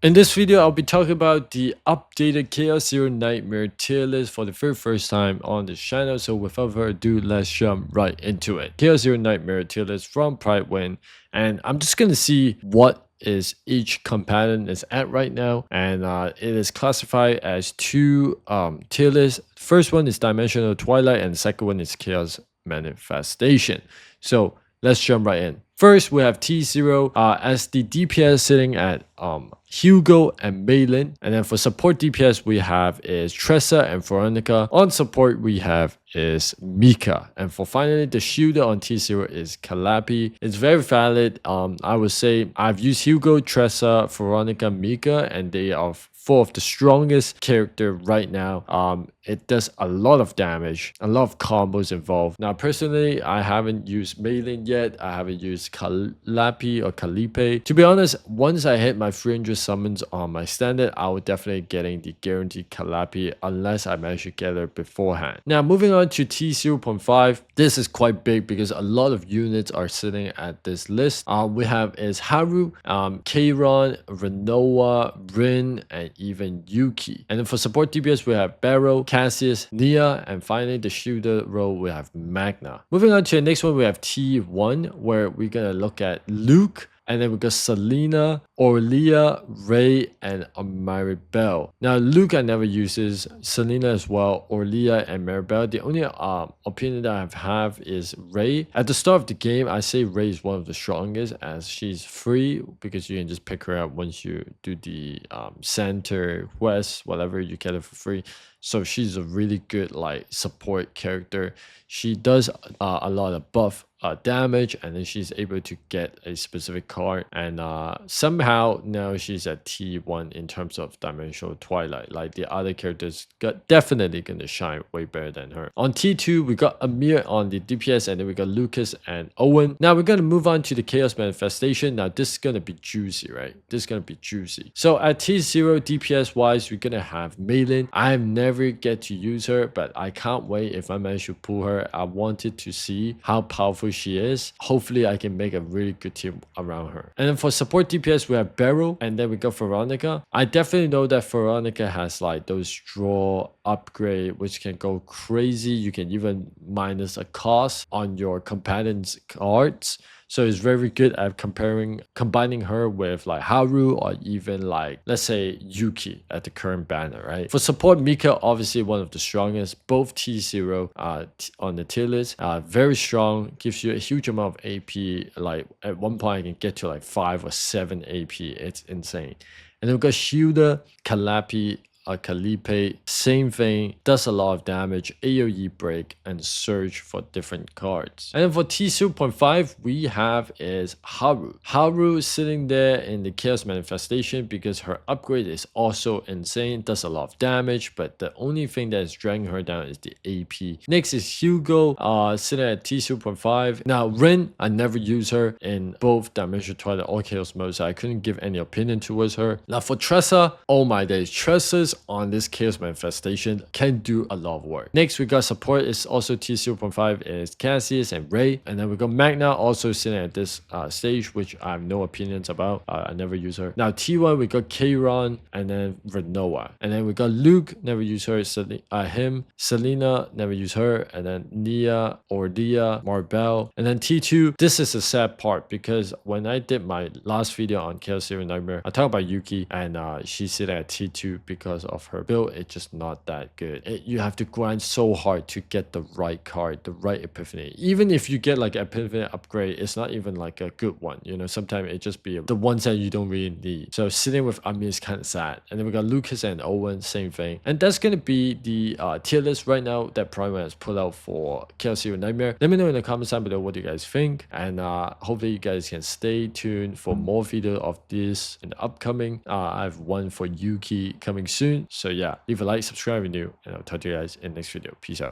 In this video, I'll be talking about the updated Chaos Zero Nightmare tier list for the very first time on this channel. So without further ado, let's jump right into it. Chaos Zero Nightmare tier list from Pride Win, and I'm just gonna see what is each component is at right now, and it is classified as two tier lists. First one is Dimensional Twilight, and the second one is Chaos Manifestation. So let's jump right in. First, we have T0 as the DPS sitting at Hugo and Malin. And then for support DPS, we have is Tressa and Veronica. On support, we have is Mika. And for finally, the shielder on T0 is Calliope. It's very valid. I would say I've used Hugo, Tressa, Veronica, Mika, and they are four of the strongest character right now. It does a lot of damage, a lot of combos involved. Now, personally, I haven't used Malin yet. I haven't used Calliope or Calliope. To be honest, once I hit my 300 summons on my standard, I will definitely getting the guaranteed Calliope unless I manage to get her beforehand. Now, moving on to T0.5, this is quite big because a lot of units are sitting at this list. We have is Haru, Kairon, Renoa, Rin, and even Yuki. And then for support DPS, we have Barrow, Cassius, Nia, and finally the shooter role, we have Magna. Moving on to the next one, we have T1, where we're gonna look at Luke, and then we got Selena, Orlia, Ray, and Maribel. Now, Luke I never uses, Selena as well, Orlia, and Maribel. The only opinion that I have is Ray. At the start of the game, I say Ray is one of the strongest as she's free because you can just pick her up once you do the center, west, whatever, you get it for free. So she's a really good like support character. She does a lot of buff damage, and then she's able to get a specific card, and somehow now she's at T1 in terms of Dimensional Twilight. Like the other characters definitely gonna shine way better than her. On T2 we got Amir on the DPS, and then we got Lucas and Owen. Now we're gonna move on to the Chaos Manifestation. Now this is gonna be juicy, right? This is gonna be juicy. So at T0 DPS wise, we're gonna have Malin. I never get to use her, but I can't wait if I manage to pull her. I wanted to see how powerful she is. Hopefully I can make a really good team around her. And then for support DPS, we have Beryl, and then we got Veronica. I definitely know that Veronica has like those draw upgrade which can go crazy. You can even minus a cost on your combatant's cards. So it's very good at combining her with like Haru or even like, let's say, Yuki at the current banner, right? For support, Mika, obviously one of the strongest, both T0 on the tier list. Very strong, gives you a huge amount of AP. Like at one point, I can get to like 5 or 7 AP. It's insane. And then we've got Shielder, Calliope, Calliope, same thing, does a lot of damage, AoE break, and surge for different cards. And then for T0.5, we have is Haru. Haru sitting there in the Chaos Manifestation because her upgrade is also insane, does a lot of damage, but the only thing that is dragging her down is the AP. Next is Hugo, sitting at T0.5. Now, Rin, I never use her in both Dimensional Twilight or Chaos mode, so I couldn't give any opinion towards her. Now for Tressa, oh my days, Tressa's on this Chaos Manifestation can do a lot of work. Next, we got support is also T0.5 is Cassius and Ray. And then we got Magna also sitting at this stage, which I have no opinions about. I never use her. Now T1, we got Kairon and then Renoa. And then we got Luke, never use her. Him, Selena, never use her. And then Nia, Ordia, Maribel. And then T2, this is a sad part because when I did my last video on Chaos Zero Nightmare, I talked about Yuki, and she's sitting at T2 because of her build. It's just not that good. You have to grind so hard to get the right card, the right epiphany. Even if you get like epiphany upgrade, it's not even like a good one, you know. Sometimes it just be the ones that you don't really need. So sitting with Amir is kind of sad. And then we got Lucas and Owen, same thing. And that's gonna be the tier list right now that Prime has put out for Chaos Zero Nightmare. Let me know in the comments down below what you guys think, and hopefully you guys can stay tuned for more video of this in the upcoming. I have one for Yuki coming soon. So yeah, leave a like, subscribe if you're new, and I'll talk to you guys in the next video. Peace out.